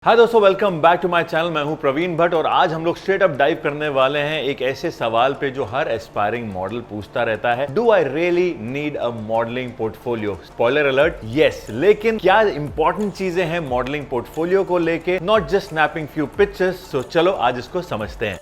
हाय दोस्तों, welcome back to my channel. मैं हूं प्रवीण भट्ट और आज हम लोग स्ट्रेट अप डाइव करने वाले हैं एक ऐसे सवाल पे जो हर एस्पायरिंग मॉडल पूछता रहता है। Do I really need a modelling portfolio? Spoiler alert, yes. लेकिन क्या इंपॉर्टेंट चीजें हैं मॉडलिंग पोर्टफोलियो को लेके, not just snapping few pictures. So चलो आज इसको समझते हैं।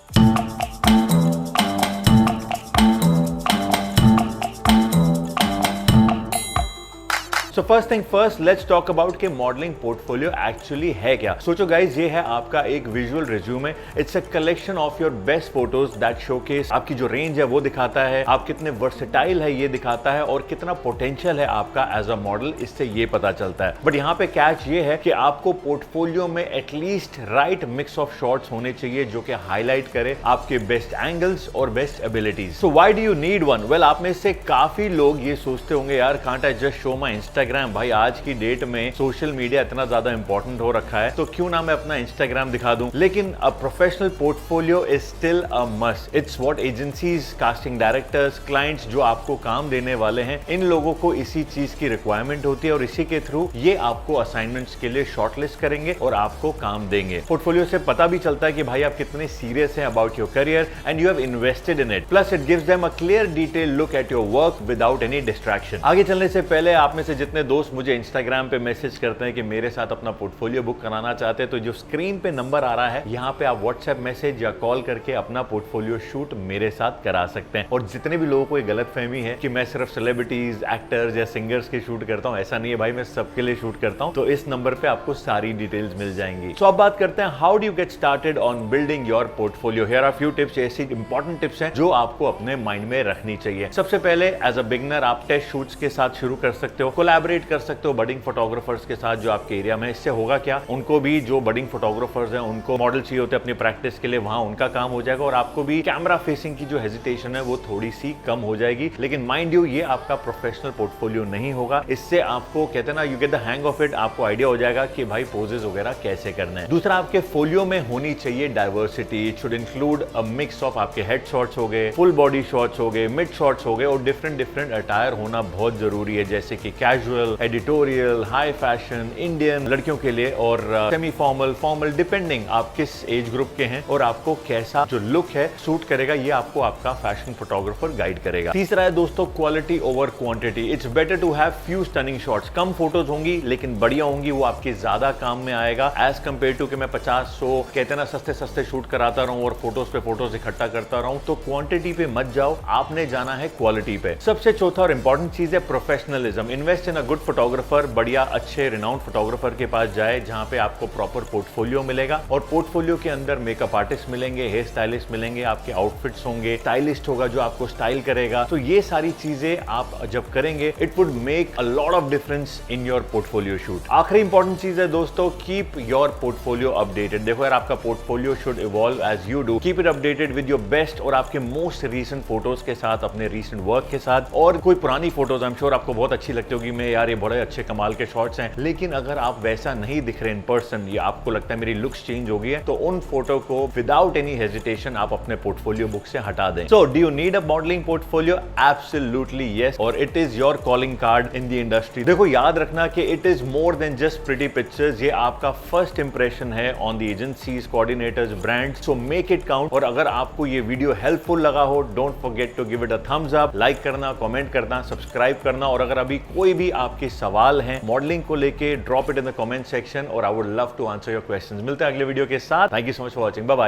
So first thing first, let's talk about कि मॉडलिंग पोर्टफोलियो एक्चुअली है क्या। सोचो गाइज, ये है आपका एक visual resume. It's a collection of your best photos that showcase आपकी जो रेंज है वो दिखाता है, आप कितने वर्सेटाइल है ये दिखाता है, और कितना पोटेंशियल है आपका एज अ मॉडल, इससे ये पता चलता है। बट यहाँ पे कैच ये है कि आपको पोर्टफोलियो में at least right mix of shots होने चाहिए जो कि हाईलाइट करे आपके बेस्ट एंगल्स और best abilities. So why do you need one? Well, आप में से काफी लोग ये सोचते होंगे, यार can't I just show my Instagram. भाई आज की डेट में सोशल मीडिया इतना ज्यादा इंपॉर्टेंट हो रखा है तो क्यों ना मैं अपना इंस्टाग्राम दिखा दूं। लेकिन a professional portfolio is still a must. It's what agencies, casting directors, clients जो आपको काम देने वाले हैं, इन लोगों को इसी चीज की रिक्वायरमेंट होती है और इसी के थ्रू ये आपको असाइनमेंट्स के लिए शॉर्टलिस्ट करेंगे और आपको काम देंगे। पोर्टफोलियो से पता भी चलता है कि भाई आप कितने सीरियस हैं about your career and you have invested in it. Plus it gives them a clear detail look at your work without any distraction. आगे चलने से पहले आप में से जितने दोस्त मुझे इंस्टाग्राम पे मैसेज करते हैं कि मेरे साथ अपना पोर्टफोलियो बुक कराना चाहते हैं, तो जो स्क्रीन पे नंबर आ रहा है यहाँ पे आप व्हाट्सएप मैसेज या कॉल करके अपना पोर्टफोलियो शूट मेरे साथ करा सकते हैं। और जितने भी लोगों को ये गलतफहमी है कि मैं सिर्फ सेलिब्रिटीज, एक्टर्स या सिंगर्स के शूट करता हूँ, ऐसा नहीं है भाई, मैं सबके लिए शूट करता हूँ। तो इस नंबर पे आपको सारी डिटेल्स मिल जाएंगी। तो अब बात करते हैं how do you get started on building your portfolio. Here are few tips, ऐसी इंपॉर्टेंट टिप्स हैं जो आपको अपने माइंड में रखनी चाहिए। सबसे पहले एज अ बिगनर आप टेस्ट शूट्स के साथ शुरू कर सकते हो, कोलैबोरेट कर सकते हो बडिंग फोटोग्राफर्स के साथ जो आपके एरिया में। इससे होगा क्या, उनको भी जो बडिंग फोटोग्राफर्स हैं उनको मॉडल चाहिए होते हैं अपनी प्रैक्टिस के लिए, वहां उनका काम हो जाएगा और आपको भी कैमरा फेसिंग की जो हेजिटेशन है वो थोड़ी सी कम हो जाएगी। लेकिन माइंड यू, ये आपका प्रोफेशनल पोर्टफोलियो नहीं होगा। इससे आपको कहते हैं ना, you get the hang of it, आपको आइडिया हो जाएगा कि भाई पोजेस वगैरह कैसे करने हैं। दूसरा, आपके फोलियो में होनी चाहिए diversity. It should include a mix of आपके हेड शॉट्स हो गए, फुल बॉडी शॉट्स हो गए, मिड शॉट्स हो गए, और डिफरेंट अटायर होना बहुत जरूरी है, जैसे कि casual, editorial, high fashion, Indian, लड़कियों के लिए, और सेमी फॉर्मल, फॉर्मल, डिपेंडिंग आप किस एज ग्रुप के हैं और आपको कैसा जो लुक है सूट करेगा, ये आपको आपका फैशन फोटोग्राफर गाइड करेगा। तीसरा है दोस्तों, quality over quantity. It's better to have few stunning shots. कम फोटोज होंगी लेकिन बढ़िया होंगी, वो आपके ज्यादा काम में आएगा एज कंपेयर टू कि मैं 50-100 कहते ना सस्ते शूट कराता रहूं और फोटोज पे फोटोज इकट्ठा करता रहूं। तो क्वांटिटी पे मत जाओ, आपने जाना है क्वालिटी पे। सबसे चौथा और इंपॉर्टेंट चीज है professionalism. Invest in a good photographer. बढ़िया अच्छे रिनाउंड फोटोग्राफर के पास जाए जहां पे आपको प्रॉपर पोर्टफोलियो मिलेगा, और पोर्टफोलियो के अंदर मेकअप आर्टिस्ट मिलेंगे, हेयर स्टाइलिस्ट मिलेंगे, आपके आउटफिट्स होंगे, स्टाइलिस्ट होगा जो आपको स्टाइल करेगा। तो ये सारी चीजें आप जब करेंगे, it would make a lot of difference in your portfolio shoot. आखिरी इंपॉर्टेंट चीज है दोस्तों, कीप योर पोर्टफोलियो अपडेटेड। देखो यार, आपका portfolio should evolve as you do. Keep it updated with your best और आपके मोस्ट रीसेंट फोटोज के साथ, अपने रीसेंट वर्क के साथ। और कोई पुरानी फोटोज आई एम श्योर आपको बहुत अच्छी लगती होगी, मैं यार ये बड़े अच्छे कमाल के शॉट्स हैं, लेकिन अगर आप वैसा नहीं दिख रहे इन पर्सन, या आपको लगता है मेरी लुक्स चेंज हो गई है, तो उन फोटो को विदाउट एनी हेजिटेशन आप अपने पोर्टफोलियो बुक से हटा दें। So do you need a modelling portfolio? Absolutely yes, और it is your calling card in the industry. देखो, याद रखना कि it is more than just pretty pictures. ये आपका फर्स्ट इंप्रेशन है on the agencies, coordinators, brands. So make it count. और अगर आपको ये वीडियो हेल्पफुल लगा हो, don't forget to give it a thumbs up, like करना, कमेंट करना, सब्सक्राइब करना। और अगर अभी कोई भी आपके सवाल हैं मॉडलिंग को लेके, drop it in the comment section और I would love to answer your questions. मिलते हैं अगले वीडियो के साथ। Thank you so much for watching. Bye bye.